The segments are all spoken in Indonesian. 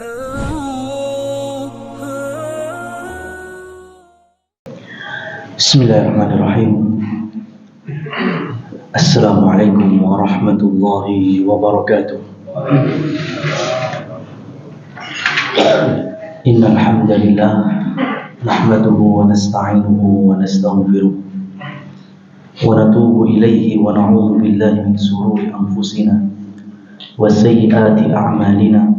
Bismillahirrahmanirrahim. Assalamualaikum warahmatullahi wabarakatuh. Innal hamdalillah nahmaduhu wa nasta'inuhu wa nastaghfiruh wa natubu ilayhi wa na'udzu billahi min shururi anfusina wa sayyiati a'malina.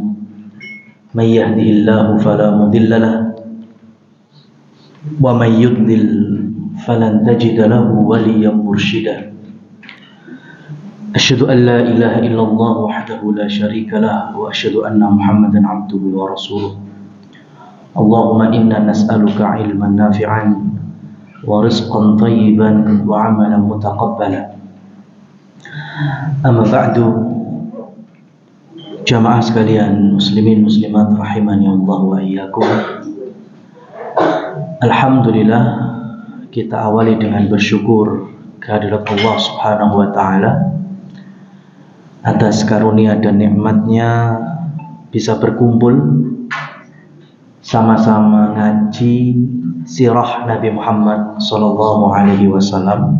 May yahdihillahu fala mudilla lahu wa may yudlil falan tajida lahu waliyan mursyida. Asyhadu an la ilaha illallah wahdahu la syarika lah wa asyhadu anna Muhammadan abduhu wa rasuluh. Allahumma inna nas'aluka ilman nafi'an wa rizqan thayyiban wa amalan mutaqabbala. Amma ba'du. Jamaah sekalian, muslimin muslimat rahimani Allah wa iyyakum. Alhamdulillah, kita awali dengan bersyukur kehadirat Allah Subhanahu wa taala atas karunia dan nikmatnya bisa berkumpul sama-sama ngaji sirah Nabi Muhammad sallallahu alaihi wasallam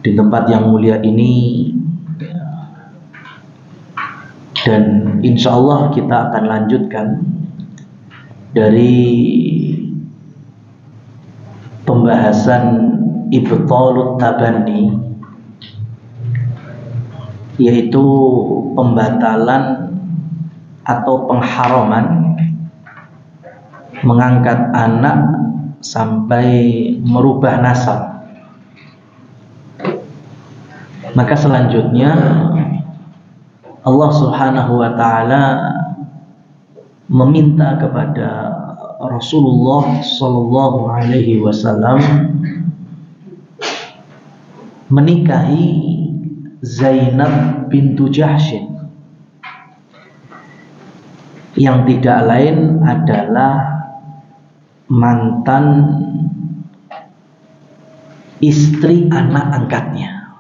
di tempat yang mulia ini, dan insyaallah kita akan lanjutkan dari pembahasan Ibtalut Tabanni, yaitu pembatalan atau pengharaman mengangkat anak sampai merubah nasab. Maka selanjutnya Allah Subhanahu wa taala meminta kepada Rasulullah sallallahu alaihi wasallam menikahi Zainab bintu Jahsy, yang tidak lain adalah mantan istri anak angkatnya.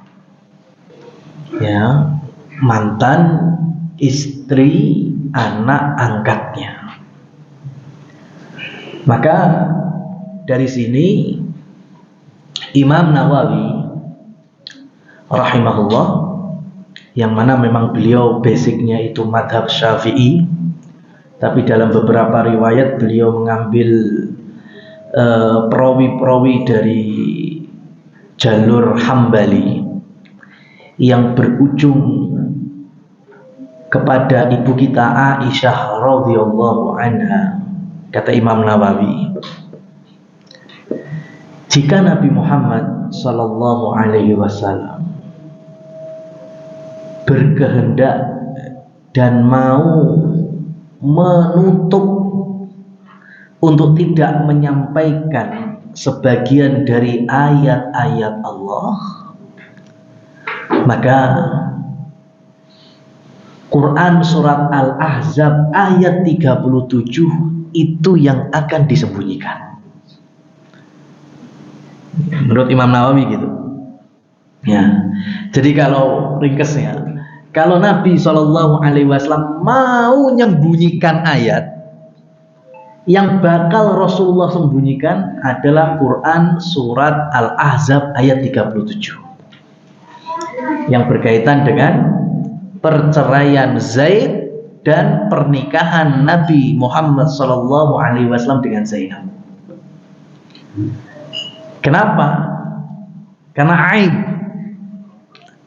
Ya, mantan istri anak angkatnya. Maka dari sini Imam Nawawi rahimahullah, yang mana memang beliau basicnya itu madhab Syafi'i, tapi dalam beberapa riwayat beliau mengambil perawi-perawi dari jalur Hambali yang berujung kepada ibu kita Aisyah radhiyallahu anha. Kata Imam Nawawi, jika Nabi Muhammad sallallahu alaihi wasallam berkehendak dan mau menutup untuk tidak menyampaikan sebagian dari ayat-ayat Allah, maka Quran surat Al-Ahzab ayat 37 itu yang akan disembunyikan. Menurut Imam Nawawi gitu. Ya. Jadi kalau ringkesnya, kalau Nabi Shallallahu alaihi wasallam mau menyembunyikan ayat, yang bakal Rasulullah sembunyikan adalah Quran surat Al-Ahzab ayat 37 yang berkaitan dengan perceraian Zaid dan pernikahan Nabi Muhammad sallallahu alaihi wasallam dengan Zainab. Kenapa? Karena aib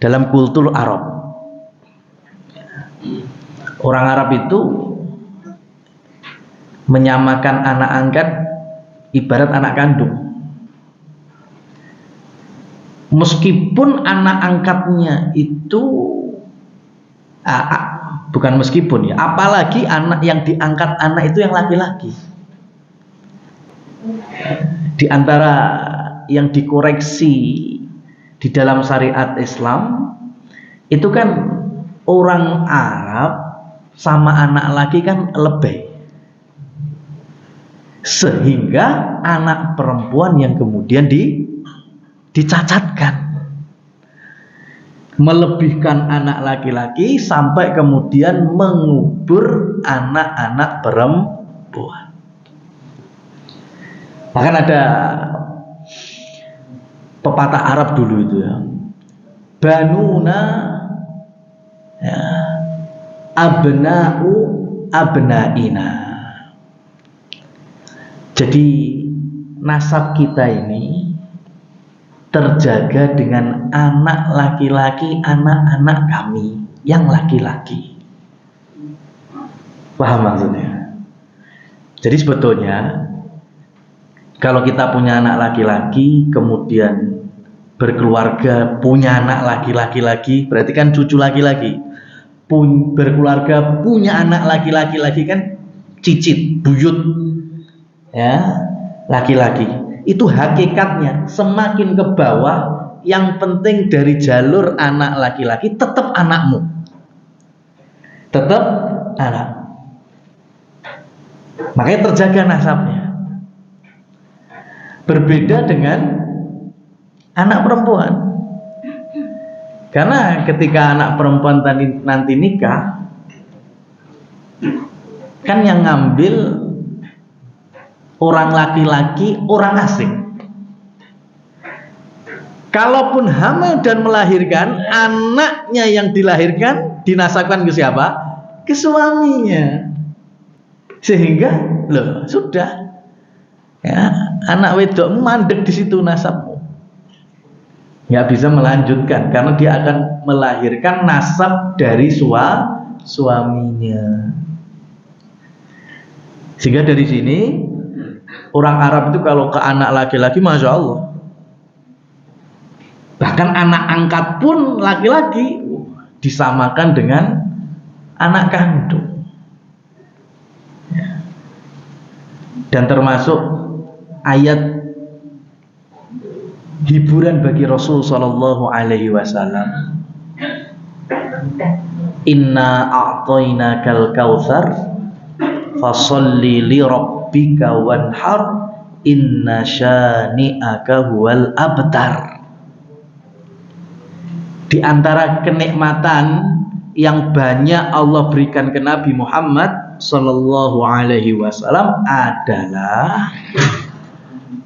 dalam kultur Arab. Orang Arab itu menyamakan anak angkat ibarat anak kandung. Meskipun anak angkatnya itu bukan meskipun ya, apalagi anak yang diangkat anak itu yang laki-laki. Di antara yang dikoreksi di dalam syariat Islam itu kan orang Arab sama anak laki kan lebih, sehingga anak perempuan yang kemudian dicacatkan. melebihkan anak laki-laki sampai kemudian mengubur anak-anak perempuan. Bahkan ada pepatah Arab dulu itu ya, banuna ya, abna'u abna'ina. Jadi nasab kita ini terjaga dengan anak laki-laki anak-anak kami yang laki-laki. Paham maksudnya? Jadi sebetulnya kalau kita punya anak laki-laki kemudian berkeluarga punya anak laki-laki lagi, berarti kan cucu laki-laki. Berkeluarga punya anak laki-laki lagi kan cicit, buyut ya, laki-laki. Itu hakikatnya semakin ke bawah, yang penting dari jalur anak laki-laki tetap anakmu, tetap anak. Makanya terjaga nasabnya. Berbeda dengan anak perempuan. Karena ketika anak perempuan nanti nikah, kan yang ngambil orang laki-laki, orang asing. Kalaupun hamil dan melahirkan, anaknya yang dilahirkan dinasabkan ke siapa? Ke suaminya. Sehingga loh sudah ya, anak wedokmu mandek di situ nasabmu. Nggak bisa melanjutkan karena dia akan melahirkan nasab dari suaminya. Sehingga dari sini orang Arab itu kalau ke anak laki-laki, masya Allah, bahkan anak angkat pun laki-laki disamakan dengan anak kandung. Dan termasuk ayat hiburan bagi Rasul Sallallahu Alaihi Wasallam. Inna a'tainakal kautsar fasolli li rabbika wanhar inna syani'aka huwal abtar. Di antara kenikmatan yang banyak Allah berikan ke Nabi Muhammad Sallallahu Alaihi Wasallam adalah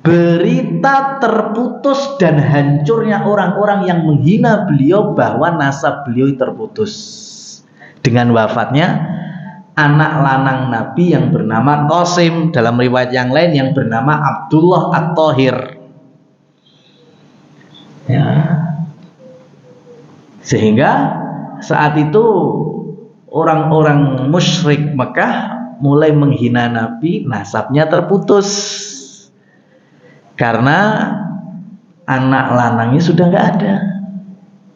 berita terputus dan hancurnya orang-orang yang menghina beliau bahwa nasab beliau terputus dengan wafatnya anak lanang Nabi yang bernama Qasim, dalam riwayat yang lain yang bernama Abdullah At-Thahir ya. Sehingga saat itu orang-orang musyrik Mekah mulai menghina Nabi, nasabnya terputus karena anak lanangnya sudah nggak ada.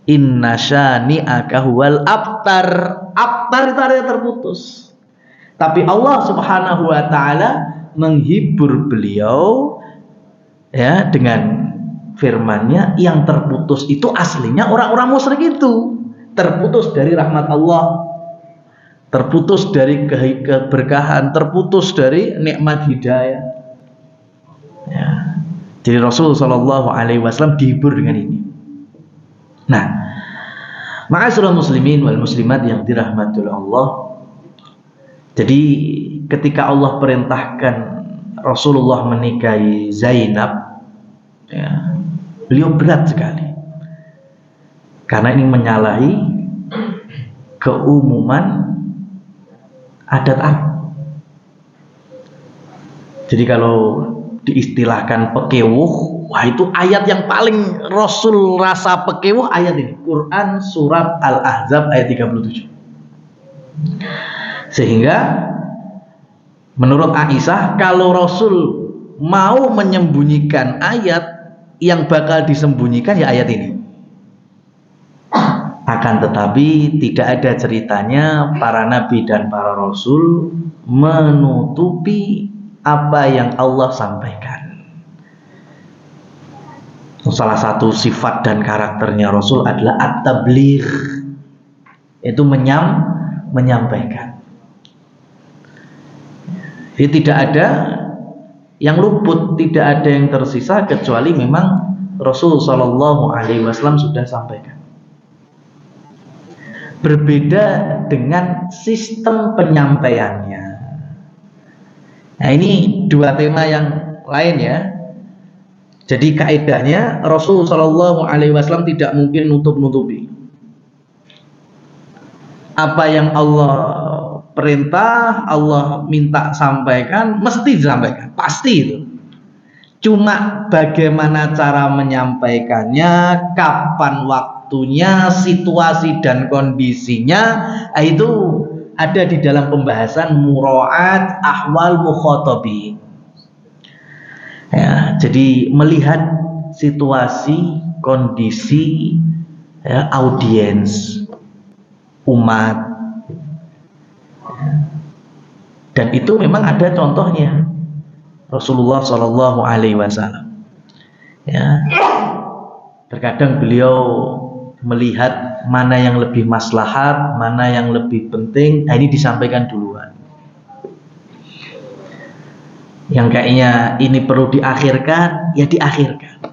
Inna syani'aka huwal abtar. Abtar itu artinya terputus. Tapi Allah Subhanahu wa taala menghibur beliau ya dengan firman-Nya, yang terputus itu aslinya orang-orang musyrik itu terputus dari rahmat Allah, terputus dari keberkahan, terputus dari nikmat hidayah. Ya. Jadi Rasul Shallallahu Alaihi Wasallam dihibur dengan ini. Nah, ma'asyiral muslimin wal muslimat yang dirahmati oleh Allah. Jadi ketika Allah perintahkan Rasulullah menikahi Zainab, ya, beliau berat sekali. Karena ini menyalahi keumuman adat Arab. Jadi kalau diistilahkan pekewuh, wah itu ayat yang paling Rasul rasa pekewuh ayat ini, Quran surat Al-Ahzab ayat 37. Sehingga menurut Aisyah, kalau Rasul mau menyembunyikan ayat, yang bakal disembunyikan ya ayat ini. Akan tetapi tidak ada ceritanya para nabi dan para rasul menutupi apa yang Allah sampaikan. Salah satu sifat dan karakternya Rasul adalah at-tabligh, itu menyampaikan. Jadi tidak ada yang luput, tidak ada yang tersisa kecuali memang Rasul Shallallahu Alaihi Wasallam sudah sampaikan. berbeda dengan sistem penyampaiannya. Nah, ini dua tema yang lain ya. Jadi kaidahnya Rasul Shallallahu Alaihi Wasallam tidak mungkin nutup-nutupi apa yang Allah perintah, Allah minta sampaikan, mesti disampaikan, pasti itu. Cuma bagaimana cara menyampaikannya, kapan waktunya, situasi dan kondisinya, itu ada di dalam pembahasan muraat ahwal mukhatabi. Ya, jadi melihat situasi, kondisi, ya, audiens, umat, ya. Dan itu memang ada contohnya Rasulullah Shallallahu Alaihi Wasallam. Ya, terkadang beliau melihat mana yang lebih maslahat, mana yang lebih penting, nah ini disampaikan duluan. Yang kayaknya ini perlu diakhirkan, ya diakhirkan.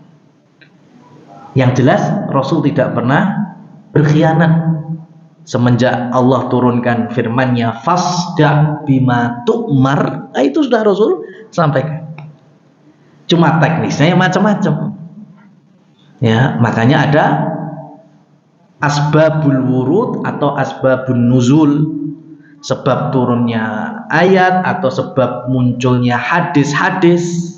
Yang jelas Rasul tidak pernah berkhianat. Semenjak Allah turunkan firman-Nya fasda bima tu'mar, nah itu sudah Rasul sampaikan. Cuma teknisnya macam-macam. Ya, makanya ada asbabul wurud atau asbabun nuzul, sebab turunnya ayat atau sebab munculnya hadis-hadis.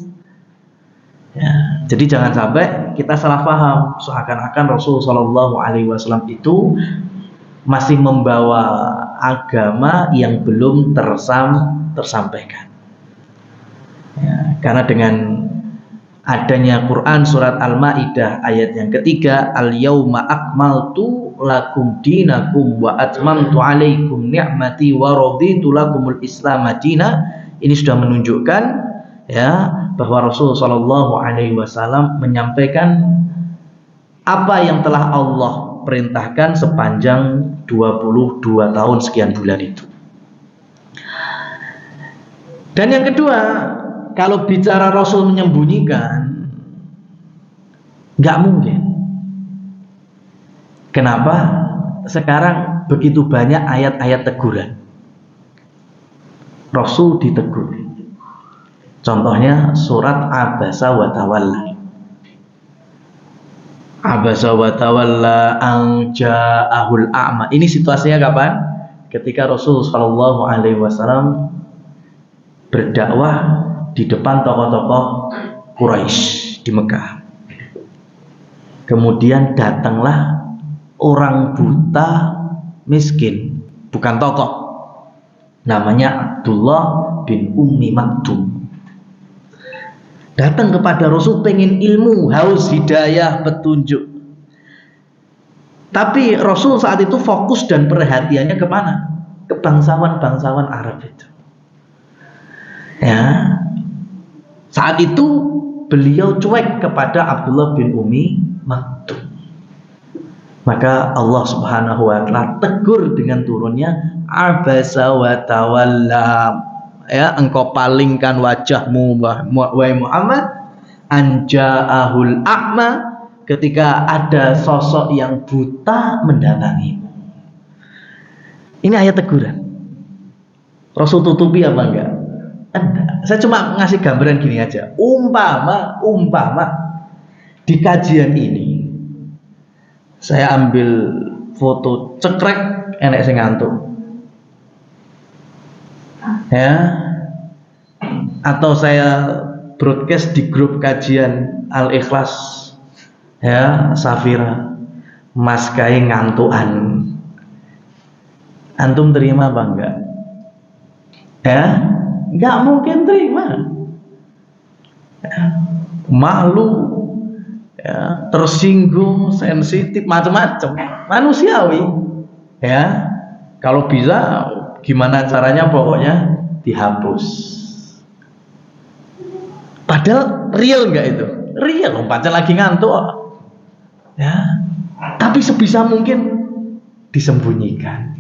Ya, jadi jangan sampai kita salah paham seakan-akan Rasul Shallallahu Alaihi Wasallam itu masih membawa agama yang belum tersampaikan. Ya, karena dengan adanya Quran surat Al-Maidah ayat yang ketiga, al-yauma akmaltu lakum dinakum wa atmamtu alaikum ni'mati wa raditu lakumul islam madina. Ini sudah menunjukkan ya bahwa Rasul Shallallahu Alaihi Wasallam menyampaikan apa yang telah Allah perintahkan sepanjang 22 tahun sekian bulan itu. Dan yang kedua, kalau bicara Rasul menyembunyikan, nggak mungkin. Kenapa? Sekarang begitu banyak ayat-ayat teguran. Rasul ditegur. Contohnya surat Abasa wa Tawalla. Abasa wa Tawalla an ja'ahul a'ma. Ini situasinya kapan? Ketika Rasul Shallallahu Alaihi Wasallam berdakwah di depan tokoh-tokoh Quraisy di Mekah. Kemudian datanglah orang buta miskin, bukan tokoh, namanya Abdullah bin Ummi Maktum. Datang kepada Rasul pengen ilmu, haus hidayah, petunjuk. Tapi Rasul saat itu fokus dan perhatiannya kemana? Ke bangsawan-bangsawan Arab itu. Ya, saat itu beliau cuek kepada Abdullah bin Ummi Maktum. Maka Allah Subhanahu wa Ta'ala tegur dengan turunnya Abasa wa Tawalla. Ya, engkau palingkan wajahmu wahai Muhammad anja'ahul a'ma, ketika ada sosok yang buta mendatangimu. Ini ayat teguran. Rasul tutupi apa enggak? Enggak. Saya cuma ngasih gambaran gini aja. Umpama di kajian ini saya ambil foto cekrek enek sing ngantuk. Ya, atau saya broadcast di grup kajian Al-Ikhlas, ya, Safira, Mas Kai ngantuan, antum terima apa enggak? Ya, enggak mungkin terima, ya, malu, ya, tersinggung, sensitif, macam-macam, manusiawi, ya. Kalau bisa gimana caranya pokoknya dihapus. Padahal real enggak itu? Real, pacar lagi ngantuk. Ya. Tapi sebisa mungkin disembunyikan.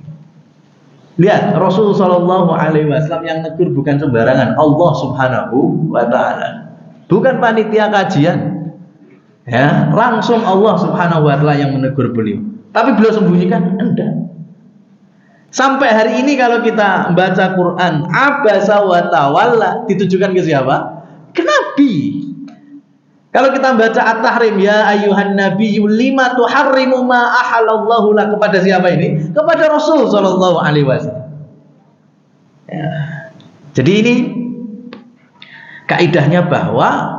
Lihat Rasul Shallallahu Alaihi Wasallam yang negur bukan sembarangan, Allah Subhanahu wa Ta'ala, bukan panitia kajian. Ya, langsung Allah Subhanahu wa Ta'ala yang menegur beliau. Tapi beliau sembunyikan? Enggak. Sampai hari ini kalau kita baca Quran, abasa wa tawalla ditujukan ke siapa? Ke Nabi. Kalau kita baca At-Tahrim, ya ayyuhan nabiyyu lima tuharrimu ma ahallallahu lak, kepada siapa ini? Kepada Rasul sallallahu alaihi wasallam. Ya. Jadi ini kaidahnya bahwa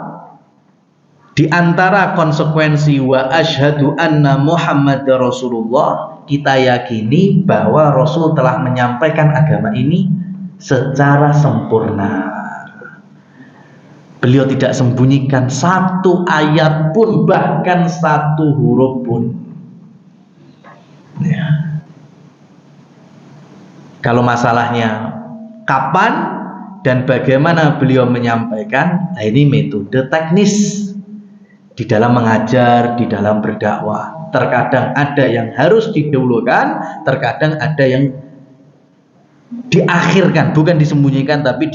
di antara konsekuensi wa asyhadu anna Muhammadar Rasulullah, kita yakini bahwa Rasul telah menyampaikan agama ini secara sempurna. Beliau tidak sembunyikan satu ayat pun, bahkan satu huruf pun. Ya. Kalau masalahnya kapan dan bagaimana beliau menyampaikan, nah ini metode teknis di dalam mengajar, di dalam berdakwah. Terkadang ada yang harus didahulukan, terkadang ada yang diakhirkan, bukan disembunyikan tapi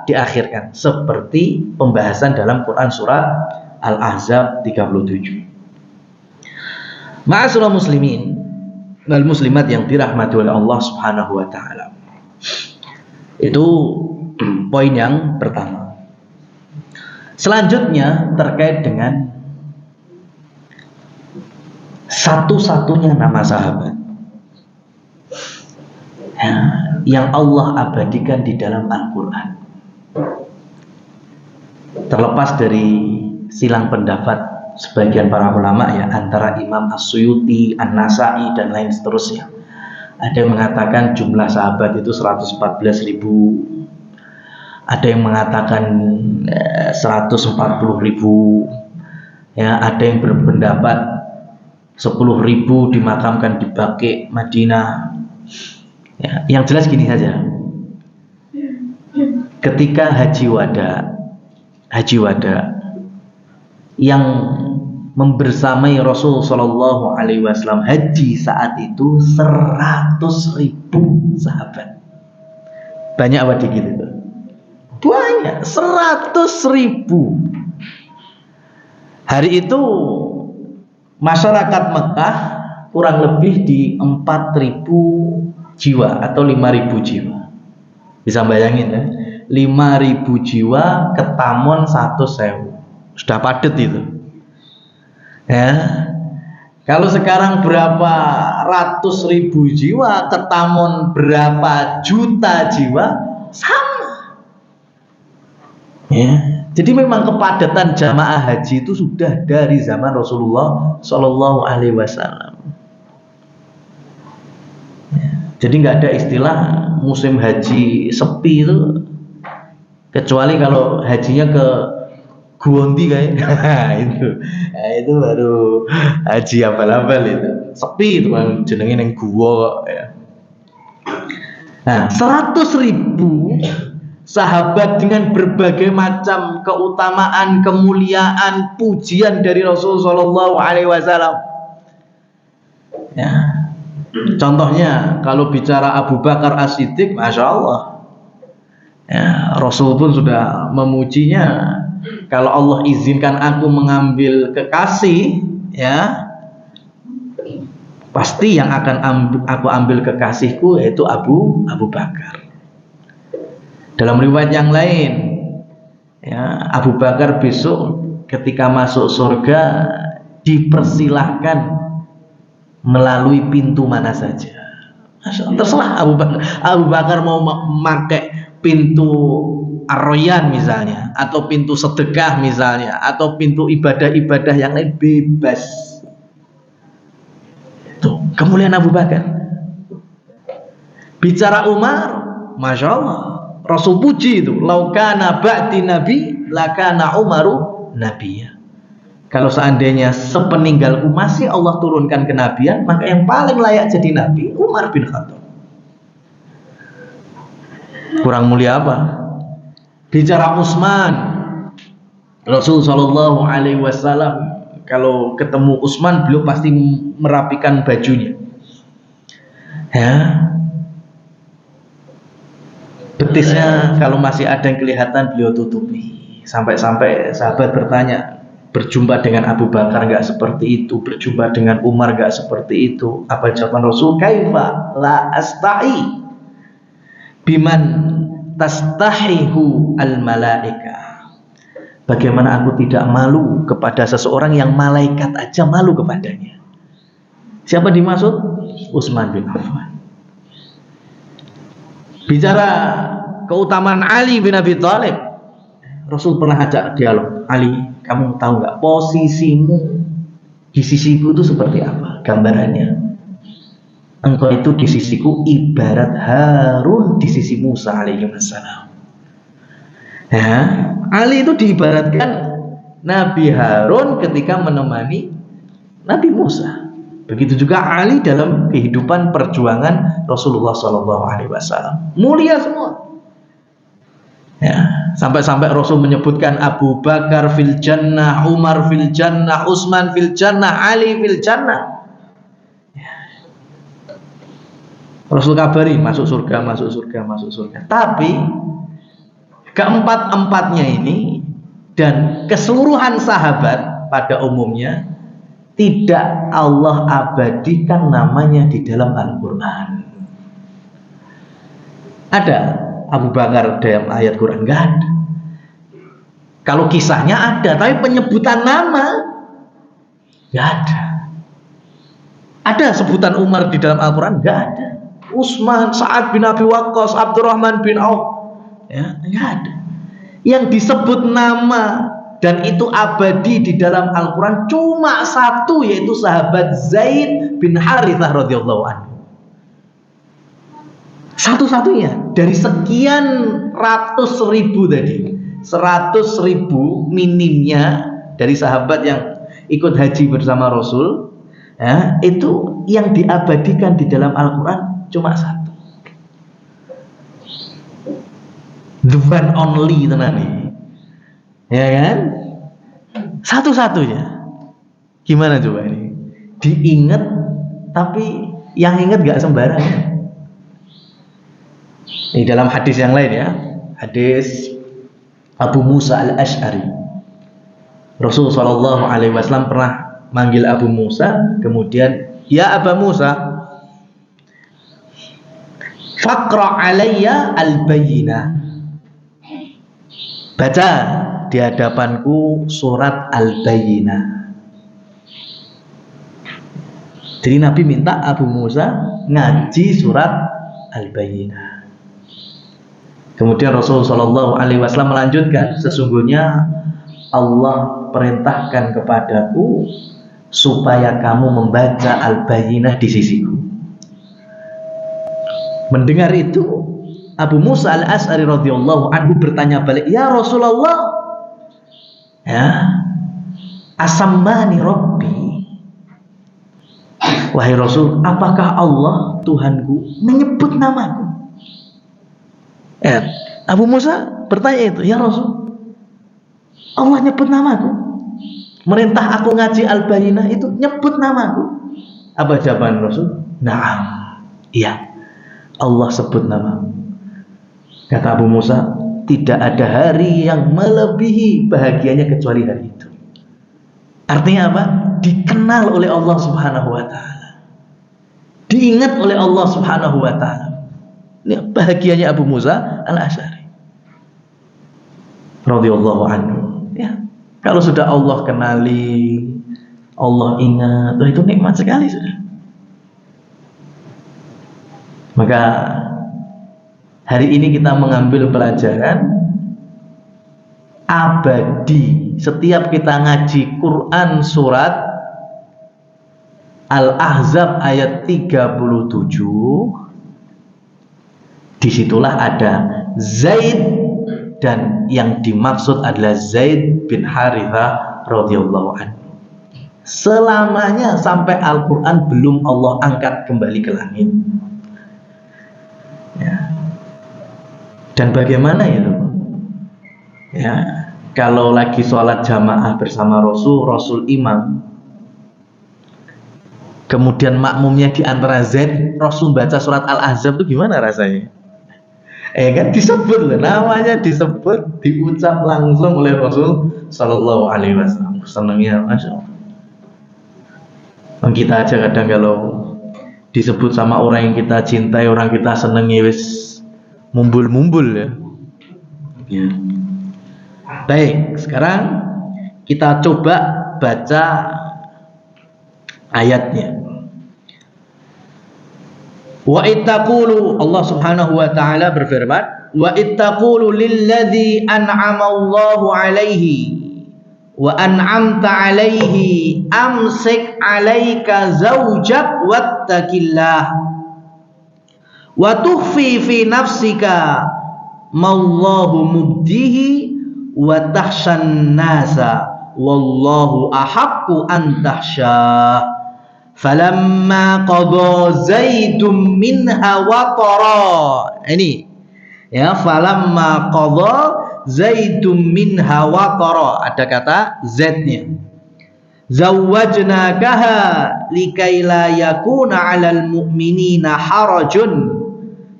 diakhirkan, seperti pembahasan dalam Quran surat Al-Ahzab 37. Ma'asyiral muslimin wal muslimat yang dirahmati oleh Allah Subhanahu wa taala. Itu poin yang pertama. Selanjutnya terkait dengan satu-satunya nama sahabat ya, yang Allah abadikan di dalam Al-Quran. Terlepas dari silang pendapat sebagian para ulama ya, antara Imam As-Suyuti, An-Nasai dan lain seterusnya. Ada yang mengatakan jumlah sahabat itu 114.000, ada yang mengatakan 140.000 ya, ada yang berpendapat 10.000 dimakamkan di Baqi Madinah ya. Yang jelas gini saja, ketika haji wada yang membersamai Rasul Shallallahu Alaihi Wasallam haji saat itu 100.000 sahabat. Banyak apa dikit itu? Banyak, 100.000. Hari itu masyarakat Mekah kurang lebih di 4.000 jiwa atau 5.000 jiwa. Bisa bayangin ya, 5.000 jiwa ketamon 1.000. Sudah padat itu. Ya. Kalau sekarang berapa ratus ribu jiwa, ketamon berapa juta jiwa, sama. Ya. Jadi memang kepadatan jamaah haji itu sudah dari zaman Rasulullah Shallallahu Alaihi Wasallam. Ya. Jadi nggak ada istilah musim haji sepi itu, kecuali kalau hajinya ke Guondi kayak itu baru haji abal-abal itu. Sepi itu kan jenenge ning gua ya. Nah, 100.000 sahabat dengan berbagai macam keutamaan, kemuliaan, pujian dari Rasul Shallallahu Alaihi Wasallam. Ya. Contohnya kalau bicara Abu Bakar As-Siddiq, masya Allah, ya, Rasul pun sudah memujinya. Kalau Allah izinkan aku mengambil kekasih, ya, pasti yang akan aku ambil kekasihku yaitu Abu Bakar. Dalam riwayat yang lain, ya, Abu Bakar besok ketika masuk surga dipersilahkan melalui pintu mana saja. Terserah Abu Bakar mau memakai pintu Ar-Rayyan misalnya, atau pintu sedekah misalnya, atau pintu ibadah-ibadah yang lain, bebas. Tuh, kemuliaan Abu Bakar. Bicara Umar, masya Allah, Rasul puji itu, laukana ba'di nabi, lakana Umaru nabiyya. Kalau seandainya sepeninggalku masih Allah turunkan kenabian, maka yang paling layak jadi nabi Umar bin Khattab. Kurang mulia apa? Bicara Utsman, Rasul Shallallahu Alaihi Wasallam kalau ketemu Utsman beliau pasti merapikan bajunya, ya, betisnya kalau masih ada yang kelihatan beliau tutupi. Sampai-sampai sahabat bertanya, berjumpa dengan Abu Bakar nggak seperti itu, berjumpa dengan Umar nggak seperti itu. Apa jawaban Rasul? Kaifa la astahi biman tastahihu al malaika. Bagaimana aku tidak malu kepada seseorang yang malaikat aja malu kepadanya? Siapa dimaksud? Utsman bin Affan. Bicara keutamaan Ali bin Abi Thalib, Rasul pernah ajak dialog. Ali, kamu tahu nggak posisimu di sisiku itu seperti apa? Gambarannya. Engkau itu di sisiku ibarat Harun di sisi Musa alaihi wassalam. Ya, Ali itu diibaratkan Nabi Harun ketika menemani Nabi Musa. Begitu juga Ali dalam kehidupan perjuangan Rasulullah SAW. Mulia semua. Ya, sampai-sampai Rasul menyebutkan Abu Bakar fil jannah, Umar fil jannah, Utsman fil jannah, Ali fil jannah. Ya. Rasul kabari masuk surga, masuk surga, masuk surga. Tapi keempat-empatnya ini dan keseluruhan sahabat pada umumnya tidak Allah abadikan namanya di dalam Al-Quran. Ada Abu Bakar dalam ayat Quran? Enggak ada. Kalau kisahnya ada, tapi penyebutan nama enggak ada. Ada sebutan Umar di dalam Al-Quran? Enggak ada. Utsman, Sa'ad bin Abi Waqqas, Abdurrahman bin Auf, ya, enggak ada. Yang disebut nama dan itu abadi di dalam Al-Quran cuma satu, yaitu sahabat Zaid bin Harithah radhiyallahu anhu. Satu-satunya dari sekian ratus ribu tadi, 100.000 minimnya dari sahabat yang ikut haji bersama Rasul, ya, itu yang diabadikan di dalam Al-Quran cuma satu. The one only tenan nih. Ya kan? Satu-satunya. Gimana coba ini? Diingat, tapi yang ingat gak sembarangan. Ini dalam hadis yang lain ya. Hadis Abu Musa al-Ash'ari. Rasul SAW pernah manggil Abu Musa, kemudian, ya Abu Musa, faqra alayya al-bayyinah. Baca di hadapanku surat Al-Bayyinah. Jadi Nabi minta Abu Musa ngaji surat Al-Bayyinah. Kemudian Rasulullah SAW melanjutkan, sesungguhnya Allah perintahkan kepadaku supaya kamu membaca Al-Bayyinah di sisiku. Mendengar itu, Abu Musa al-Ash'ari radhiyallahu anhu bertanya balik, ya Rasulullah, ya, asammani Rabbi. Wahai Rasul, apakah Allah Tuhanku menyebut namaku? Ya, Abu Musa bertanya itu, ya Rasul, Allah nyebut namaku? Merintah aku ngaji Al-Bayyinah itu nyebut namaku? Apa jawaban Rasul? Naam, iya, Allah sebut namamu. Kata Abu Musa, tidak ada hari yang melebihi bahagianya kecuali hari itu. Artinya apa? Dikenal oleh Allah Subhanahu wa Ta'ala, diingat oleh Allah Subhanahu wa Ta'ala. Ini bahagianya Abu Musa al-Ash'ari radhiyallahu anhu. Ya, kalau sudah Allah kenali, Allah ingat, itu nikmat sekali sudah. Maka hari ini kita mengambil pelajaran abadi. Setiap kita ngaji Quran surat Al-Ahzab ayat 37, disitulah ada Zaid, dan yang dimaksud adalah Zaid bin Harithah radhiyallahu anhu. Selamanya sampai Al-Quran belum Allah angkat kembali ke langit. Ya. Dan bagaimana itu? Ya, kalau lagi sholat jamaah bersama Rasul imam, kemudian makmumnya di antara Zaid, Rasul baca surat Al-Ahzab itu gimana rasanya? Kan disebut loh, namanya disebut, diucap langsung oleh Rasul Sallallahu Alaihi Wasallam. Senangnya, masya Allah. Kita aja kadang kalau disebut sama orang yang kita cintai, orang kita senangi, wis mumbul-mumbul ya. Ya. Baik, sekarang kita coba baca ayatnya. Wa ittaqulu, Allah Subhanahu wa taala berfirman, wa ittaqulu lilladzi an'ama Allahu alaihi wa an'amta alaihi amsik alaika zawjak wattaqillah wa tukhfi fi nafsika mallahu mubdihi wa tahshan nasa wallahu ahaqqu an tahsyah falamma qada zaidum minha watara. Ini ya, falamma qada zaidum minha watara, ada kata z-nya. Zawwajnakaha likai la yakuna 'alal mu'minina harajun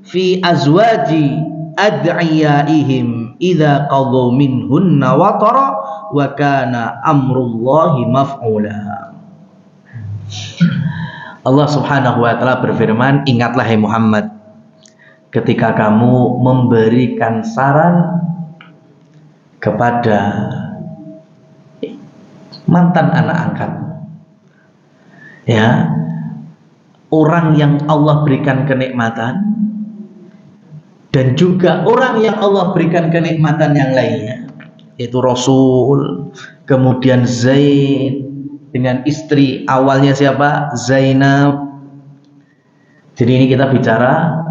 fi azwaji ad'iyaihim idza qadhu minhunna watara wa kana amrullahi maf'ula. Allah Subhanahu wa taala berfirman, ingatlah hai Muhammad ketika kamu memberikan saran kepada mantan anak angkat, ya, orang yang Allah berikan kenikmatan dan juga orang yang Allah berikan kenikmatan yang lainnya, yaitu Rasul, kemudian Zaid dengan istri awalnya siapa? Zainab. Jadi ini kita bicara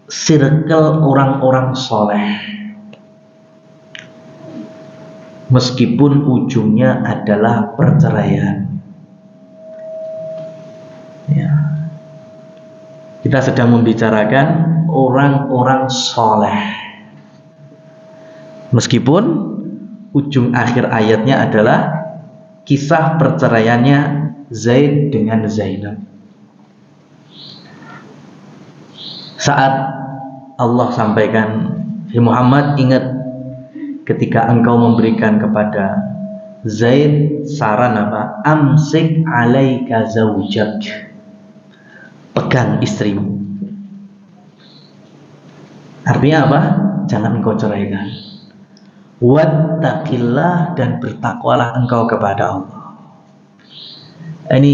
circle orang-orang soleh, meskipun ujungnya adalah perceraian. Ya. Kita sedang membicarakan orang-orang soleh, meskipun ujung akhir ayatnya adalah kisah perceraiannya Zaid dengan Zainab. Saat Allah sampaikan, "Hai Muhammad, ingat ketika engkau memberikan kepada Zaid saran apa? Amsik alaika zaujak." Pegang istrimu. Artinya apa? Jangan engkau ceraikan. Wattaqillah, dan bertakwalah engkau kepada Allah. Ini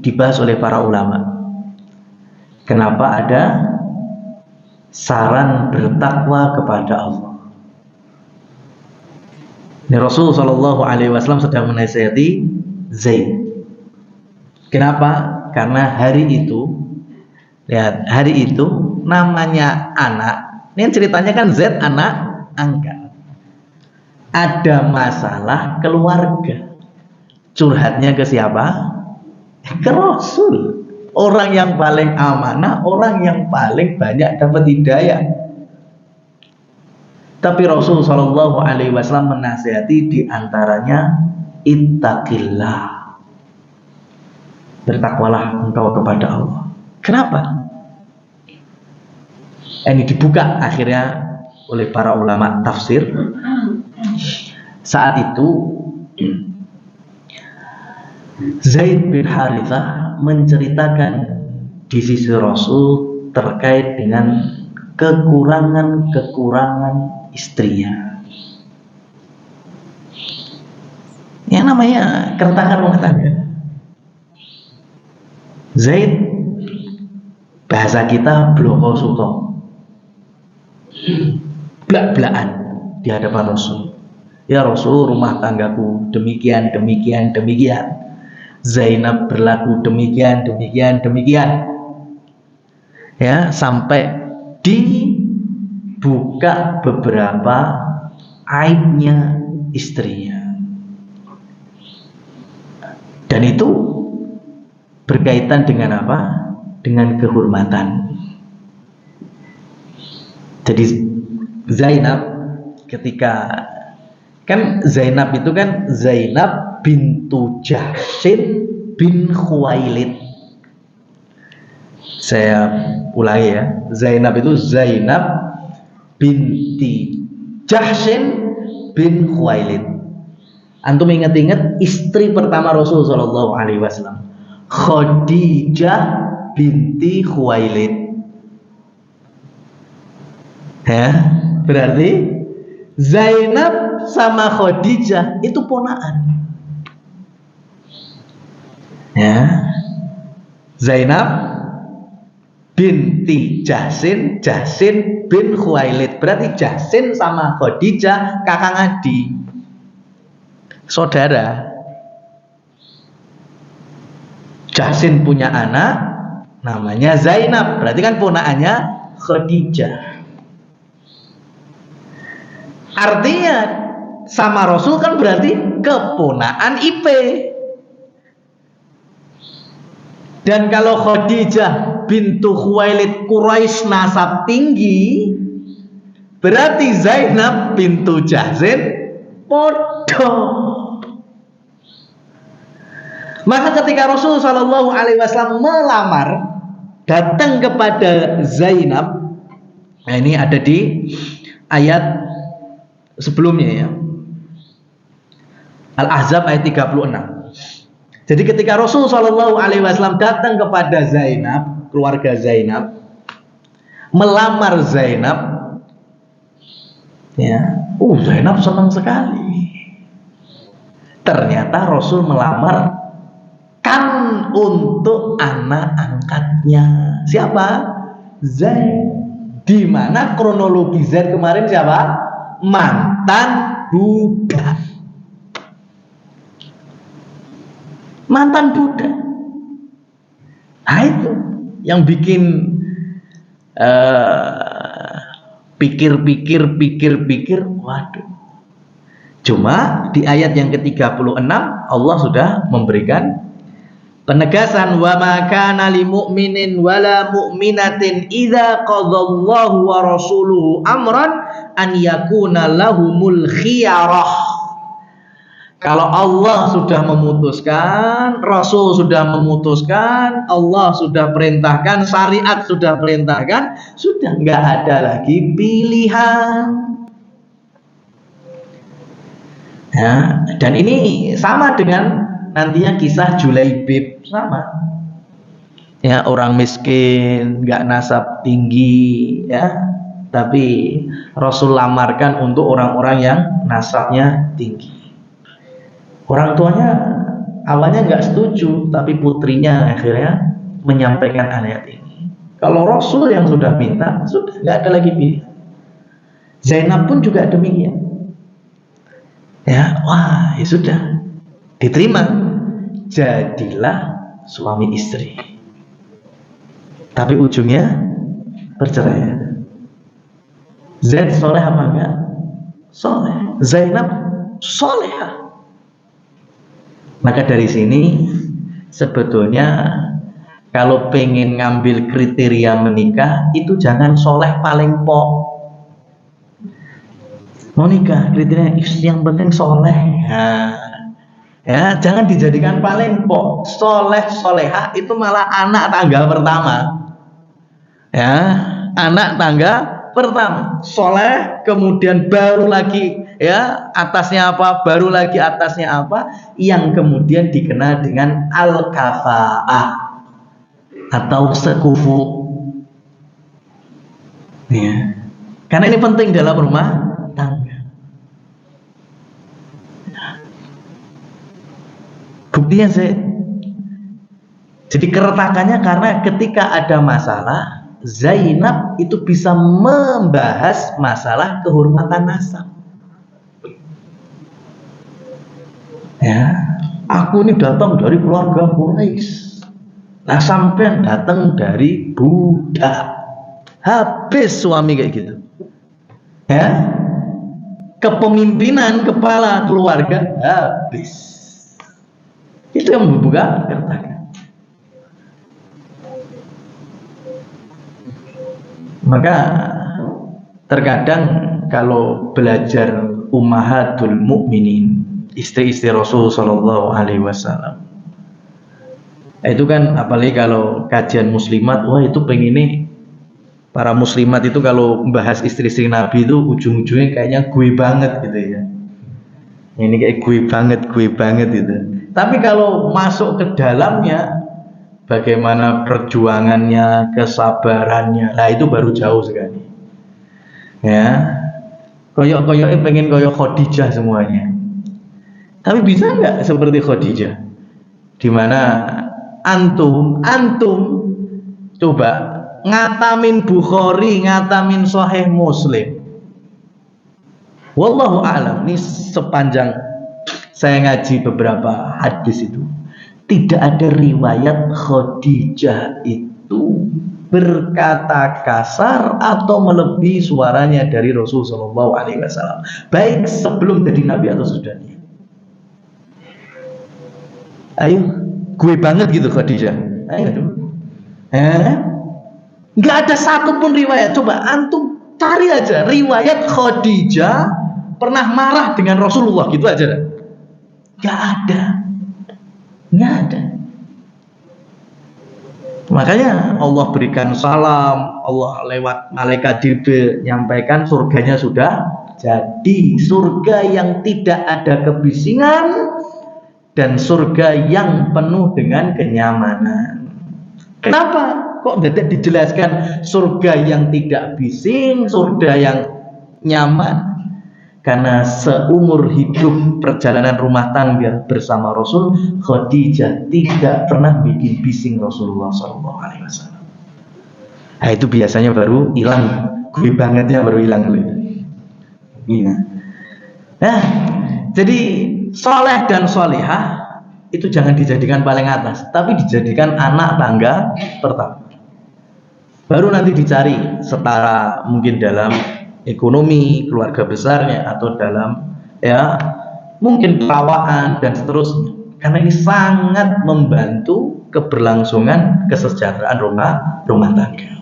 dibahas oleh para ulama. Kenapa ada saran bertakwa kepada Allah? Ini Rasul Shallallahu Alaihi Wasallam sedang menasihati Zaid. Kenapa? Karena hari itu, lihat, hari itu namanya anak. Ini ceritanya kan Zaid anak angkat. Ada masalah keluarga. Curhatnya ke siapa? Ke Rasul. Orang yang paling amanah, orang yang paling banyak dapat hidayah. Tapi Rasul Shallallahu Alaihi Wasallam menasihati diantaranya, ittaqillah, bertakwalah engkau kepada Allah. Kenapa? Ini dibuka akhirnya oleh para ulama tafsir. Saat itu Zaid bin Harithah menceritakan di sisi Rasul terkait dengan kekurangan-kekurangan istrinya. Yang namanya keretakan rumah tangga. Zaid, bahasa kita bloko suto, blak-blakan di hadapan Rasul. Ya Rasul, rumah tanggaku demikian, demikian, demikian. Zainab berlaku demikian, demikian, demikian. Ya, sampai dibuka beberapa aibnya istrinya. Dan itu berkaitan dengan apa? Dengan kehormatan. Jadi Zainab ketika, kan Zainab itu kan Zainab bintu Jahsyin bin Khuwailid. Saya ulangi ya, Zainab itu Zainab binti Jahsyin bin Khuwailid. Antum ingat-ingat istri pertama Rasul Shallallahu Alaihi Wasallam, Khadijah binti Khuwailid. Ya, berarti Zainab sama Khadijah itu ponaan. Ya, Zainab binti Jahsin, Jahsin bin Khuwailid. Berarti Jahsin sama Khadijah kakang adik, saudara. Jahsin punya anak namanya Zainab, berarti kan ponaannya Khadijah. Artinya sama Rasul kan berarti keponaan IP. Dan kalau Khadijah bintu Khuwailid Quraisy nasab tinggi, berarti Zainab bintu Jahsin podo. Maka ketika Rasul Shallallahu Alaihi Wasallam melamar, datang kepada Zainab, nah ini ada di ayat sebelumnya ya, Al-Ahzab ayat 36. Jadi ketika Rasul Shallallahu Alaihi Wasallam datang kepada Zainab, keluarga Zainab, melamar Zainab, ya, Zainab senang sekali. Ternyata Rasul melamar kan untuk anak angkatnya. Siapa? Zaid. Di mana kronologi Zaid kemarin siapa? Mantan budak. Mantan budak. Nah itu yang bikin pikir-pikir, waduh. Cuma di ayat yang ke-36 Allah sudah memberikan penegasan, wa ma kana lil mu'minin wala mu'minatin idza qadallahu wa rasuluhu amran an yakuna lahumul khiyarah. Kalau Allah sudah memutuskan, Rasul sudah memutuskan, Allah sudah perintahkan, syariat sudah perintahkan, sudah nggak ada lagi pilihan. Ya, dan ini sama dengan nantinya kisah Julaibib, sama. Ya, orang miskin, nggak nasab tinggi, ya, tapi Rasul lamarkan untuk orang-orang yang nasabnya tinggi. Orang tuanya awalnya nggak setuju, tapi putrinya akhirnya menyampaikan ayat ini. Kalau Rasul yang sudah minta, sudah nggak ada lagi pilihan. Zainab pun juga demikian. Ya, wah, ya sudah diterima. Jadilah suami istri. Tapi ujungnya bercerai. Zaid soleh apa enggak? Soleh. Zainab soleh. Maka dari sini sebetulnya kalau pengen ngambil kriteria menikah itu jangan soleh paling pok. Mau nikah kriteria yang penting soleh. Nah, ya jangan dijadikan paling pok. Soleh soleha itu malah anak tangga pertama. Ya, anak tangga pertama. Soleh kemudian baru lagi ya atasnya apa, baru lagi atasnya apa, yang kemudian dikenal dengan al-kafa'ah atau sekufu. Ya. Karena ini penting dalam rumah tangga. Buktinya sih. Jadi keretakannya karena ketika ada masalah, Zainab itu bisa membahas masalah kehormatan nasab. Ya, aku ini datang dari keluarga Quraisy. Nah, sampean datang dari budak. Habis suami kayak gitu. Ya. Kepemimpinan kepala keluarga habis. Itu yang membuka keretakan. Maka terkadang kalau belajar ummahatul mukminin, istri-istri Rasul Shallallahu Alaihi Wasallam, itu kan apalagi kalau kajian muslimat, wah itu pengen para muslimat itu kalau membahas istri-istri Nabi itu ujung-ujungnya kayaknya gue banget gitu ya. Ini kayak gue banget itu. Tapi kalau masuk ke dalamnya, bagaimana perjuangannya, kesabarannya, nah itu baru jauh sekali. Ya, koyok-koyoknya pengen koyok Khadijah semuanya. Tapi bisa nggak seperti Khadijah? Dimana antum coba ngatamin Bukhari, ngatamin Sahih Muslim. Wallahu a'lam. Ini sepanjang saya ngaji beberapa hadis itu, tidak ada riwayat Khadijah itu berkata kasar atau melebihi suaranya dari Rasul Shallallahu Alaihi Wasallam, baik sebelum jadi Nabi atau sudahnya. Ayo, gue banget gitu Khadijah. Ayo dong. Nggak ada satupun riwayat. Coba antum cari aja riwayat Khadijah pernah marah dengan Rasulullah gitu aja. Nggak ada. Makanya Allah berikan salam, Allah lewat malaikat Jibril nyampaikan surganya sudah jadi, surga yang tidak ada kebisingan dan surga yang penuh dengan kenyamanan. Kenapa? Kok tidak dijelaskan surga yang tidak bising, surga yang nyaman? Karena seumur hidup perjalanan rumah tangga bersama Rasul, Khadijah tidak pernah bikin bising Rasulullah SAW. Nah, itu biasanya baru hilang, gue bangetnya baru hilang. Nah, jadi soleh dan solehah itu jangan dijadikan paling atas, tapi dijadikan anak tangga pertama. Baru nanti dicari setara mungkin dalam ekonomi keluarga besarnya atau dalam mungkin perawaan dan seterusnya, karena ini sangat membantu keberlangsungan kesejahteraan rumah tangga.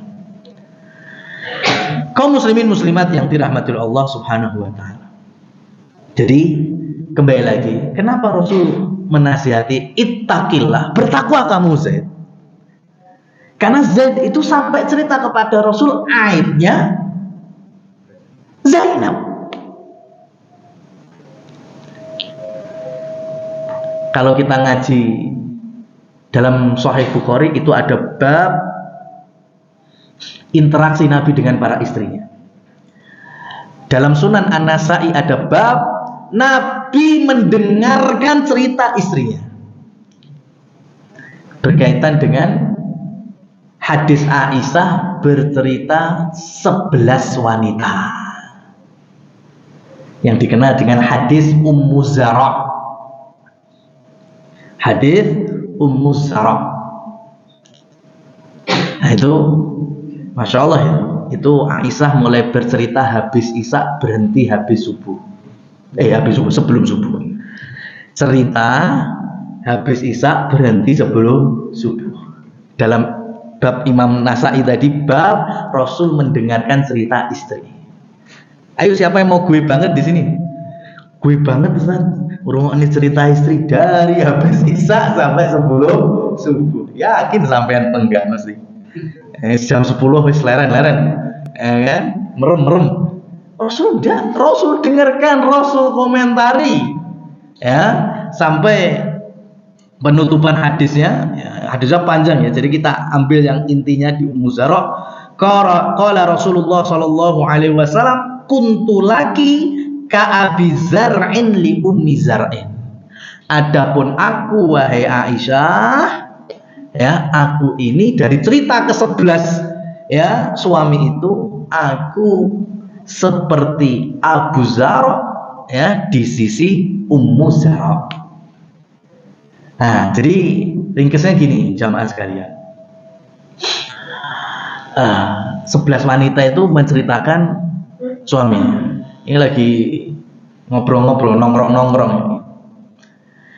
Kaum muslimin muslimat yang dirahmati Allah Subhanahu wa taala. Jadi kembali lagi, kenapa Rasul menasihati ittaqillah, bertakwa kamu Zaid? Karena Zaid itu sampai cerita kepada Rasul aibnya Zainab. Kalau kita ngaji dalam Sahih Bukhari itu ada bab interaksi Nabi dengan para istrinya. Dalam Sunan An-Nasa'i ada bab Nabi mendengarkan cerita istrinya, berkaitan dengan hadis Aisyah bercerita 11 wanita yang dikenal dengan hadis Ummu Zara. Hadis Ummu Zara. Nah itu Masya Allah ya, itu Aisyah mulai bercerita habis Isya, berhenti habis subuh. Sebelum subuh. Cerita habis Isya, berhenti sebelum subuh. Dalam bab Imam Nasa'i tadi, bab Rasul mendengarkan cerita istri. Ayo siapa yang mau gue banget di sini? Gue banget Ustaz. Ini cerita istri dari habis Isya sampai sebelum subuh. Yakin sampean enggak mesti. Jam 10 wis leren-leren. Kan? Merem. Rasul dengarkan, Rasul komentari. Ya, sampai penutupan hadisnya. Hadisnya panjang ya. Jadi kita ambil yang intinya di Ummu Zara. Qala Rasulullah sallallahu alaihi wasallam, kuntu laki ka Abi Zar'in li Ummi Zar'in. Adapun aku wahai Aisyah, ya, aku ini dari cerita ke-11 ya, suami itu aku seperti Abu Zar ya di sisi Ummu Zara. Nah, jadi ringkasnya gini jamaah sekalian. 11 wanita itu menceritakan suaminya. Ini lagi ngobrol-ngobrol, nongkrong-nongkrong.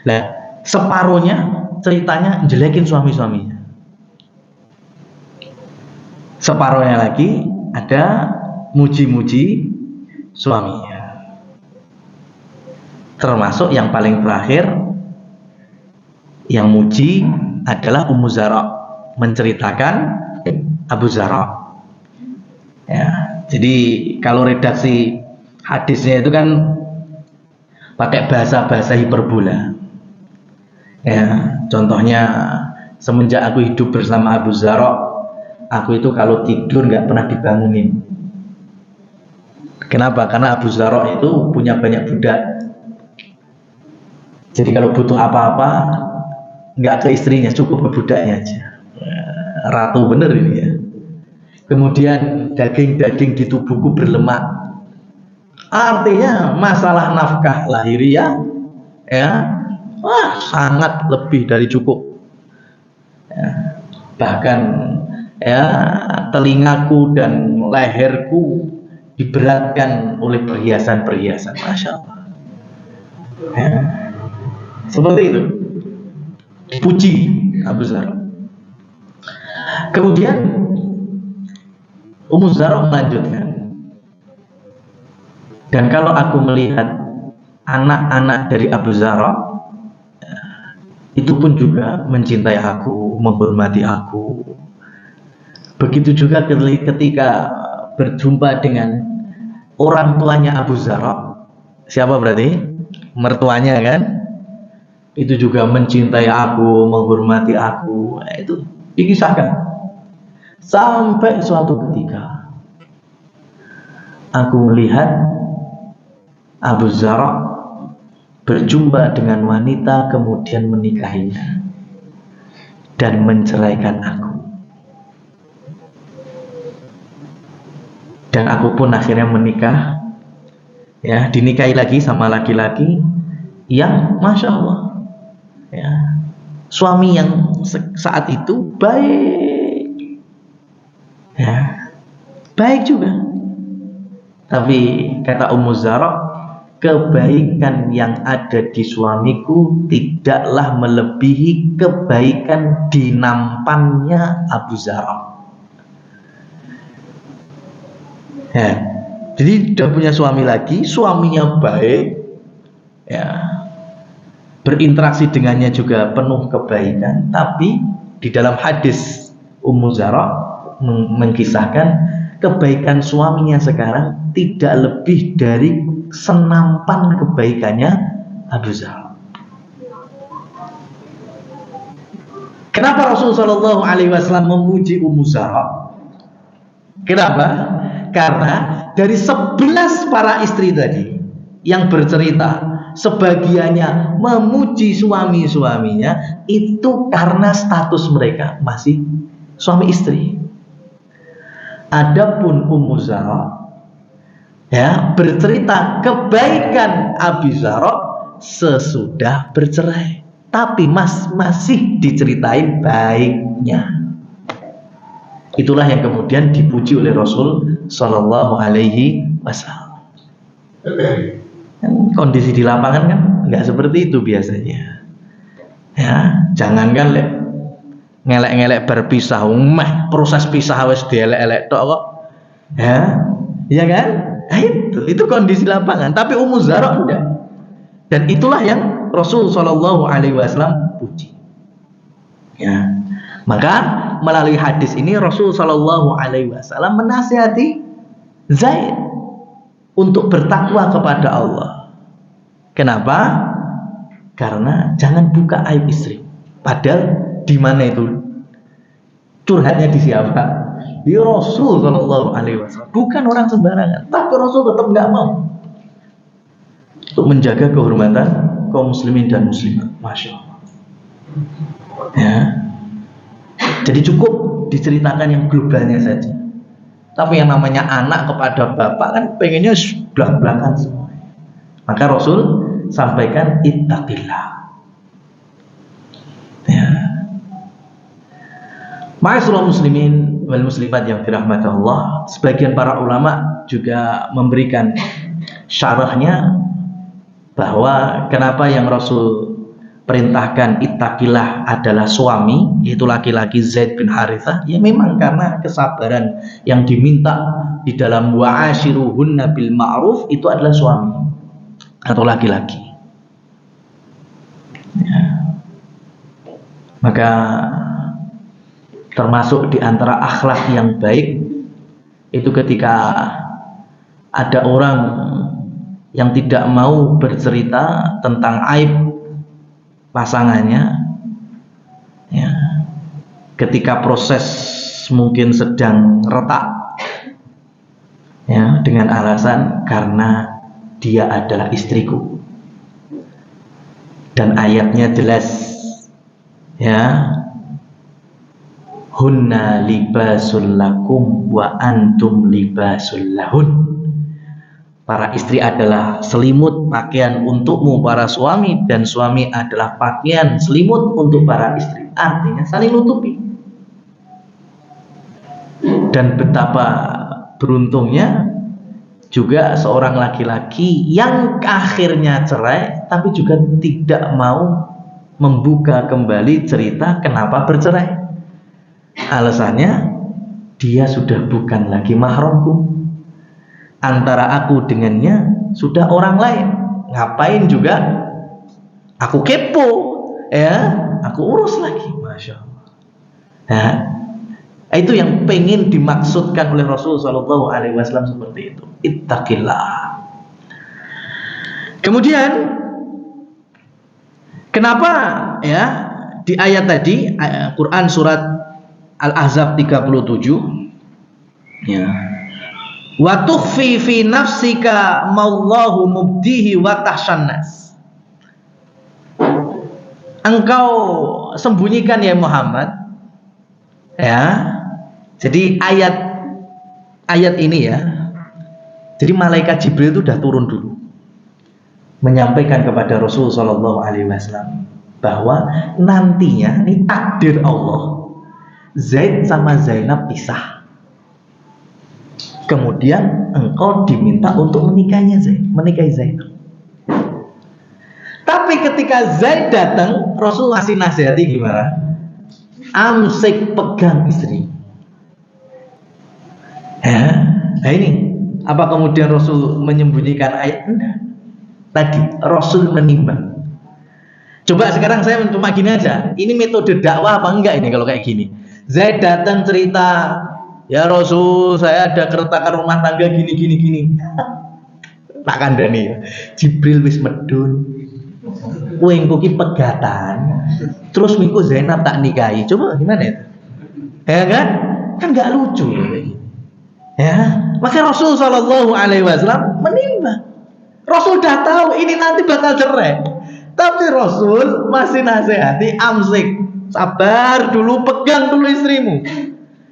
Nah, separuhnya ceritanya jelekin suami-suaminya. Separuhnya lagi ada muji-muji suaminya. Termasuk yang paling terakhir yang muji adalah Ummu Zara, menceritakan Abu Zara. Ya, jadi kalau redaksi hadisnya itu kan pakai bahasa-bahasa hiperbola. Ya, contohnya semenjak aku hidup bersama Abu Zarra, aku itu kalau tidur nggak pernah dibangunin. Kenapa? Karena Abu Zarra itu punya banyak budak. Jadi kalau butuh apa-apa, nggak ke istrinya, cukup ke budaknya aja. Ratu bener ini ya. Kemudian daging-daging di tubuhku berlemak. Artinya masalah nafkah lahiriah, ya, sangat lebih dari cukup. Ya, bahkan ya telingaku dan leherku diberatkan oleh perhiasan-perhiasan. Masya Allah. Ya, seperti itu. Dipuji Abu Zarra. Kemudian Ummu Zarra melanjutkan, dan kalau aku melihat anak-anak dari Abu Zarra, itu pun juga mencintai aku, menghormati aku. Begitu juga ketika berjumpa dengan orang tuanya Abu Zarra. Siapa berarti? Mertuanya kan? Itu juga mencintai aku, menghormati aku. Itu dikisahkan. Sampai suatu ketika aku melihat Abu Zarra berjumpa dengan wanita, kemudian menikahinya dan menceraikan aku. Dan aku pun akhirnya menikah, ya, dinikahi lagi sama laki-laki yang Masya Allah, ya, suami yang saat itu baik, ya, baik juga. Tapi kata Ummu Zarra, kebaikan yang ada di suamiku tidaklah melebihi kebaikan di nampannya Abu Zarra. Ya, jadi sudah punya suami lagi, suaminya baik, ya, berinteraksi dengannya juga penuh kebaikan. Tapi di dalam hadis Ummu Zarra mengkisahkan kebaikan suaminya sekarang tidak lebih dari senampan kebaikannya Abu Zarra. Kenapa Rasulullah SAW memuji Ummu Zarra? Kenapa? Karena dari 11 para istri tadi yang bercerita, sebagiannya memuji suami-suaminya itu karena status mereka masih suami istri. Adapun Ummu Zarra, ya, bercerita kebaikan Abu Zarra sesudah bercerai, tapi masih diceritain baiknya. Itulah yang kemudian dipuji oleh Rasul Shallallahu Alaihi Wasallam. Kondisi di lapangan kan nggak seperti itu biasanya. Ya, jangankan ngelek-ngelek berpisah, proses pisah wis dielek-elek tok kok. Ya, iya kan? Nah, itu kondisi lapangan. Tapi Ummu Zarra enggak. Dan itulah yang Rasul Shallallahu Alaihi Wasallam puji. Ya, maka melalui hadis ini Rasul Shallallahu Alaihi Wasallam menasihati Zaid untuk bertakwa kepada Allah. Kenapa? Karena jangan buka aib istri. Padahal di mana itu curhatnya di siapa? Di Rasul Shallallahu Alaihi Wasallam. Bukan orang sembarangan. Tapi Rasul tetap nggak mau untuk menjaga kehormatan kaum muslimin dan muslimat. Masya Allah. Ya. Jadi cukup diceritakan yang globalnya saja. Tapi yang namanya anak kepada bapak kan pengennya belak-belakan semua. Maka Rasul sampaikan ittaqillah. Ya. Ma'asyiral muslimin wal muslimat yang dirahmati Allah, sebagian para ulama juga memberikan syarahnya bahwa kenapa yang Rasul perintahkan ittaqillah adalah suami, yaitu laki-laki Zaid bin Harithah, ya memang karena kesabaran yang diminta di dalam wa'ashiruhunna bil ma'ruf itu adalah suami atau laki-laki. Ya. Maka termasuk di antara akhlak yang baik itu ketika ada orang yang tidak mau bercerita tentang aib pasangannya, ya, ketika proses mungkin sedang retak, ya, dengan alasan karena dia adalah istriku, dan ayatnya jelas, ya, hunna libasul lakum wa antum libasul lahun. Para istri adalah selimut pakaian untukmu para suami, dan suami adalah pakaian selimut untuk para istri. Artinya saling nutupi. Dan betapa beruntungnya juga seorang laki-laki yang akhirnya cerai tapi juga tidak mau membuka kembali cerita kenapa bercerai. Alasannya, dia sudah bukan lagi mahramku. Antara aku dengannya sudah orang lain. Ngapain juga aku kepo, ya, aku urus lagi. Masya Allah. Nah, itu yang pengen dimaksudkan oleh Rasul Sallallahu Alaihi Wasallam seperti itu. Ittaqillah. Kemudian, kenapa, ya, di ayat tadi Quran surat Al-Ahzab 37, ya, wa tukhfi fi nafsika mallahu mubdihi wa tahsyan nas. Engkau sembunyikan ya Muhammad, ya. Jadi ayat ini, ya, jadi malaikat Jibril itu sudah turun dulu menyampaikan kepada Rasul Sallallahu Alaihi Wasallam bahwa nantinya ini takdir Allah, Zaid sama Zainab pisah. Kemudian engkau diminta untuk menikahi Zainab. Tapi ketika Zaid datang, Rasul masih nasihati gimana? Amsik, pegang istri. Ya, nah ini apa kemudian Rasul menyembunyikan ayat? Enggak. Tadi Rasul menimbang. Coba sekarang saya cuma gini aja. Ini metode dakwah apa enggak ini kalau kayak gini? Zaid datang cerita, ya Rasul, saya ada keretakan rumah tangga gini. Tak kandani ya. Jibril wis medun. Kowe engko ki pegatan. Terus minggu Zainab tak nikahi. Coba gimana ya? Ya kan? Kan enggak lucu. Ya, maka Rasul Sallallahu Alaihi Wasallam menimbang. Rasul dah tahu ini nanti bakal cerai, tapi Rasul masih nasihati, amsik, sabar dulu, pegang dulu istrimu.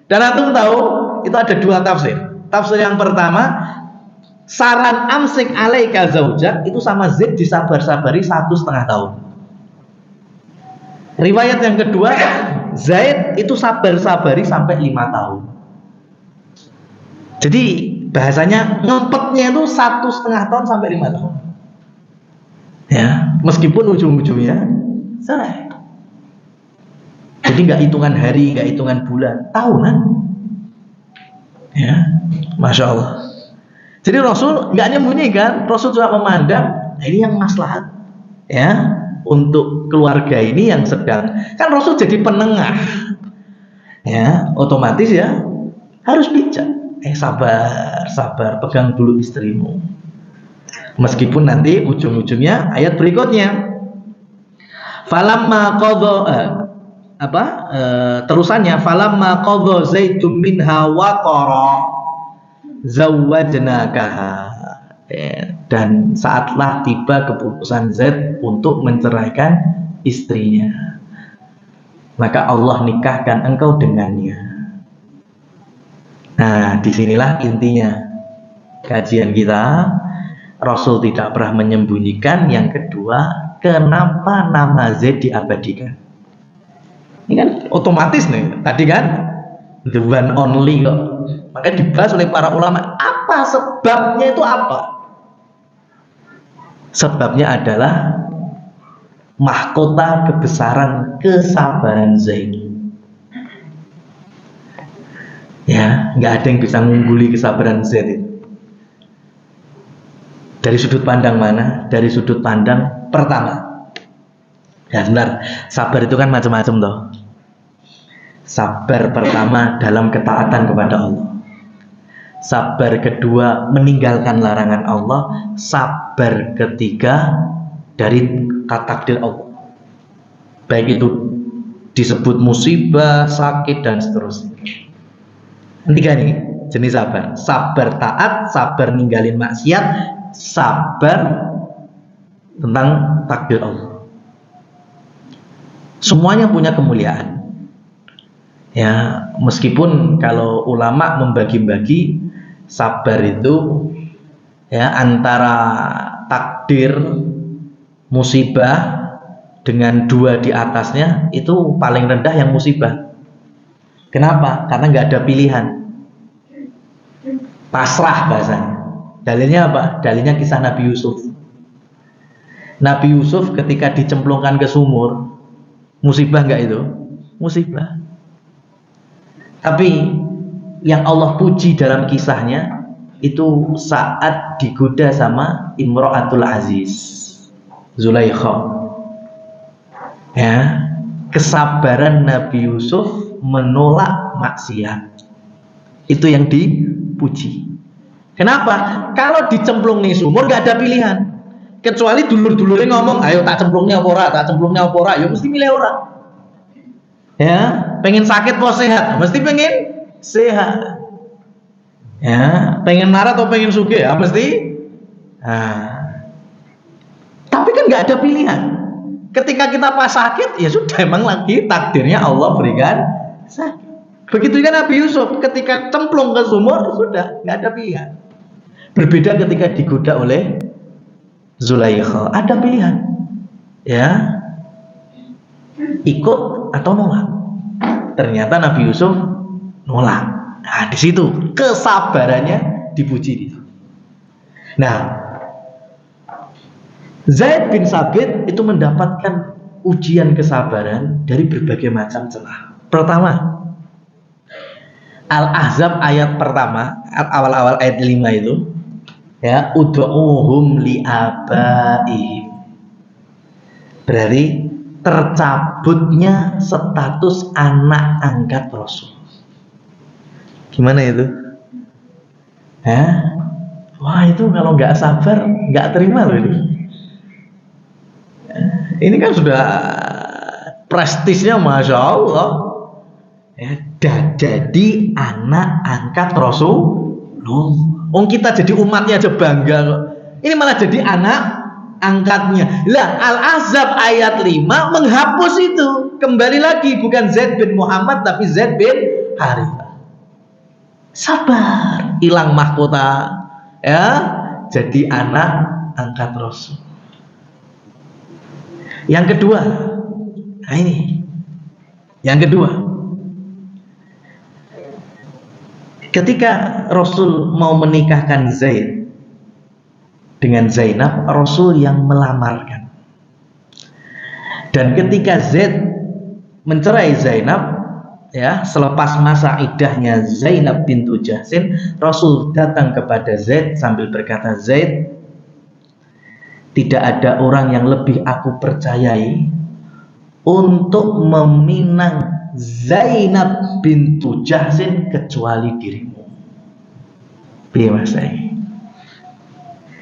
Dan antum tahu itu ada dua tafsir. Tafsir yang pertama, saran amsik alaika zaujak itu sama Zaid disabar-sabari 1,5 tahun. Riwayat yang kedua, Zaid itu sabar-sabari sampai 5 tahun. Jadi bahasanya ngempetnya itu 1,5 tahun sampai 5 tahun. Ya, meskipun ujung-ujungnya cerai. Jadi nggak hitungan hari, nggak hitungan bulan, tahunan. Ya, masya Allah. Jadi Rasul nggak nyembunyikan, Rasul juga memandang, nah ini yang maslahat, ya, untuk keluarga ini yang sedang. Kan Rasul jadi penengah, ya, otomatis ya harus bijak. Sabar, pegang dulu istrimu. Meskipun nanti ujung-ujungnya ayat berikutnya, falamma qadha terusannya falamma qadha Zaidun minha waqara zawwajnakaha, dan saatlah tiba keputusan Zaid untuk menceraikan istrinya, maka Allah nikahkan engkau dengannya. Nah, disinilah intinya kajian kita. Rasul tidak pernah menyembunyikan. Yang kedua, kenapa nama Zaid diabadikan? Ini kan otomatis nih, tadi kan the one only kok. Maka dibahas oleh para ulama, apa sebabnya itu apa? Sebabnya adalah mahkota kebesaran kesabaran Zaid. Ya, nggak ada yang bisa mengungguli kesabaran Zaid. Dari sudut pandang mana? Dari sudut pandang pertama. Ya benar, sabar itu kan macam-macam toh. Sabar pertama dalam ketaatan kepada Allah. sabar kedua meninggalkan larangan Allah, sabar ketiga dari takdir Allah. Baik itu disebut musibah, sakit dan seterusnya. Tiga nih jenis sabar. Sabar taat, sabar ninggalin maksiat, sabar tentang takdir Allah. Semuanya punya kemuliaan. Ya, meskipun kalau ulama membagi-bagi sabar itu ya antara takdir musibah dengan dua di atasnya, itu paling rendah yang musibah. Kenapa? Karena nggak ada pilihan. Pasrah bahasanya. Dalilnya apa? Dalilnya kisah Nabi Yusuf. Nabi Yusuf ketika dicemplungkan ke sumur, musibah nggak itu? Musibah. Tapi yang Allah puji dalam kisahnya itu saat digoda sama Imro'atul Aziz, Zulaikha. Ya, kesabaran Nabi Yusuf menolak maksiat. Itu yang dipuji. Kenapa? Kalau dicemplung nih sumur nggak ada pilihan. Kecuali dulur-dulurnya ngomong, ayo tak cemplungnya apa ora, tak cemplungnya apa ora, ya mesti milih ora. Ya, pengen sakit apa sehat? Mesti pengen sehat. Ya, pengen marah atau pengen sugih? Ya mesti. Tapi kan nggak ada pilihan. Ketika kita pas sakit, ya sudah emang lagi takdirnya Allah berikan sakit. Begitu kan Nabi Yusuf ketika cemplung ke sumur, sudah nggak ada pilihan. Berbeda ketika digoda oleh Zulaikha, ada pilihan. Ya, ikut atau nolak. Ternyata Nabi Yusuf nolak. Nah, di situ kesabarannya dipuji. Nah, Zaid bin Sabit itu mendapatkan ujian kesabaran dari berbagai macam celah. Pertama, Al-Ahzab ayat pertama, awal-awal ayat 5 itu, ya, ud'uhum li'abaihim. Berarti tercabutnya status anak angkat Rasul. Gimana itu? Wah, itu kalau nggak sabar nggak terima loh ini. Ini kan sudah prestisnya Masya Allah ya, jadi anak angkat Rasulullah. Kita jadi umatnya aja bangga loh. Ini malah jadi anak angkatnya. Lah, Al-Ahzab ayat 5 menghapus itu. Kembali lagi, bukan Zaid bin Muhammad tapi Zaid bin Harithah. Sabar, hilang mahkota ya, jadi anak angkat Rasul. Yang kedua, nah ini yang kedua, ketika Rasul mau menikahkan Zaid dengan Zainab, Rasul yang melamarkan. Dan ketika Zaid mencerai Zainab, ya, selepas masa iddahnya Zainab bintu Jahsin, Rasul datang kepada Zaid sambil berkata, Zaid, tidak ada orang yang lebih aku percayai untuk meminang Zainab bintu Jahsin kecuali dirimu.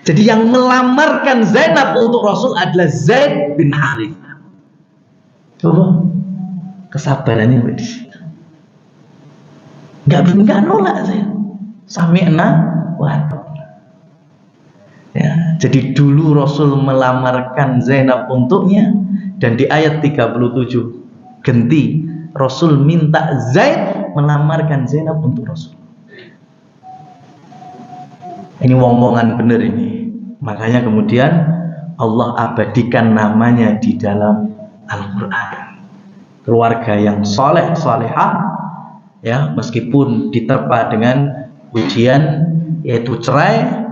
Jadi yang melamarkan Zainab untuk Rasul adalah Zaid bin Harithah. Coba kesabarannya di situ. Enggak nolak saya. Sami'na wa ata'na. Ya, jadi dulu Rasul melamarkan Zainab untuknya, dan di ayat 37 ganti Rasul minta Zaid melamarkan Zainab untuk Rasul. Ini wong-wongan bener ini. Makanya kemudian Allah abadikan namanya di dalam Al-Quran. Keluarga yang soleh, solehah, ya, meskipun diterpa dengan ujian yaitu cerai,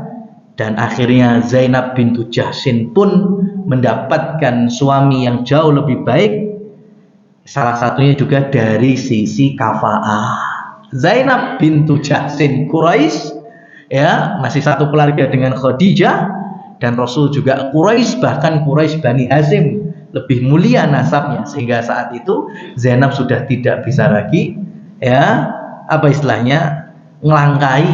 dan akhirnya Zainab bintu Jahsin pun mendapatkan suami yang jauh lebih baik. Salah satunya juga dari sisi kafa'ah. Zainab bintu Jahsin Quraisy, ya, masih satu keluarga dengan Khadijah, dan Rasul juga Quraisy, bahkan Quraisy Bani Hashim, lebih mulia nasabnya, sehingga saat itu Zainab sudah tidak bisa lagi, ya, apa istilahnya, ngelangkai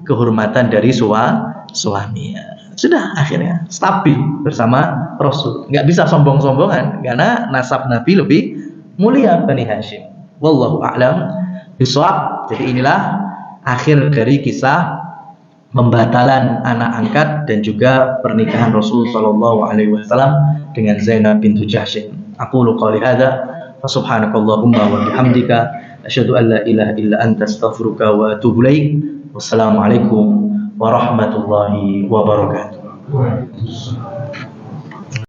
kehormatan dari suami. Sudah akhirnya stabil bersama Rasul. Nggak bisa sombong-sombongan karena nasab Nabi lebih mulia Bani Hashim. Wallahu a'lam bishawab. Jadi inilah akhir dari kisah pembatalan anak angkat dan juga pernikahan Rasul sallallahu alaihi wasallam dengan Zainab bintu Jahsy. Aqulu qali hadza wa subhanakallahumma wa bihamdika asyhadu an la ilaha illa anta astaghfiruka wa atubu ilaik. Wassalamualaikum warahmatullahi wabarakatuh.